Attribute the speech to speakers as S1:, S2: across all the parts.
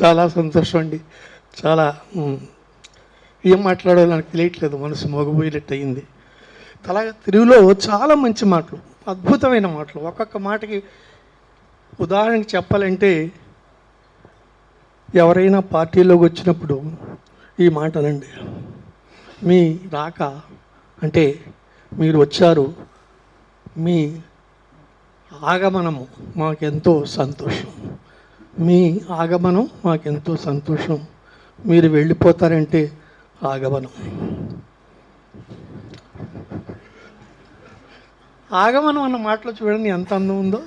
S1: చాలా సంతోషం అండి. చాలా ఏం మాట్లాడాలో నాకు తెలియట్లేదు, మనసు మోగపోయినట్టు అయింది. అలాగే తెలుగులో చాలా మంచి మాటలు, అద్భుతమైన మాటలు. ఒక్కొక్క మాటకి ఉదాహరణకి చెప్పాలంటే, ఎవరైనా పార్టీలోకి వచ్చినప్పుడు ఈ మాటలండి, మీ రాక అంటే మీరు వచ్చారు, మీ ఆగమనము మాకెంతో సంతోషం, మీ ఆగమనం మాకెంతో సంతోషం, మీరు వెళ్ళిపోతారంటే ఆగమనం. ఆగమనం అన్న మాటలో చూడండి ఎంత అందం ఉందో.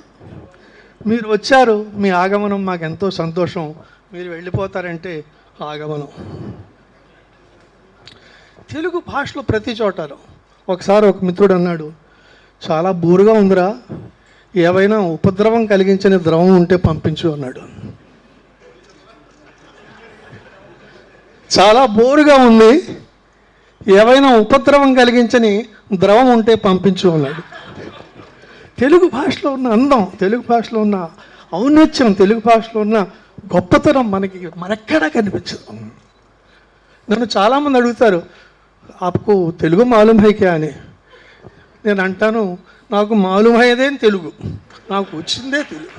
S1: మీరు వచ్చారు, మీ ఆగమనం మాకెంతో సంతోషం, మీరు వెళ్ళిపోతారంటే ఆగమనం. తెలుగు భాషలో ప్రతి చోటారు. ఒకసారి ఒక మిత్రుడు అన్నాడు, చాలా బోరుగా ఉందిరా, ఏవైనా ఉపద్రవం కలిగించని ద్రవం ఉంటే పంపించు అన్నాడు. చాలా బోరుగా ఉంది, ఏవైనా ఉపద్రవం కలిగించని ద్రవం ఉంటే పంపించు అన్నాడు. తెలుగు భాషలో ఉన్న అందం, తెలుగు భాషలో ఉన్న ఔన్నత్యం, తెలుగు భాషలో ఉన్న గొప్పతనం మనెక్కడా కనిపించదు. నన్ను చాలామంది అడుగుతారు, ఆప్కు తెలుగు మాలూమ్ హై క్యా అని. నేను అంటాను, నాకు మాలూమ్ అయ్యేదేం తెలుగు, నాకు వచ్చిందే తెలుగు.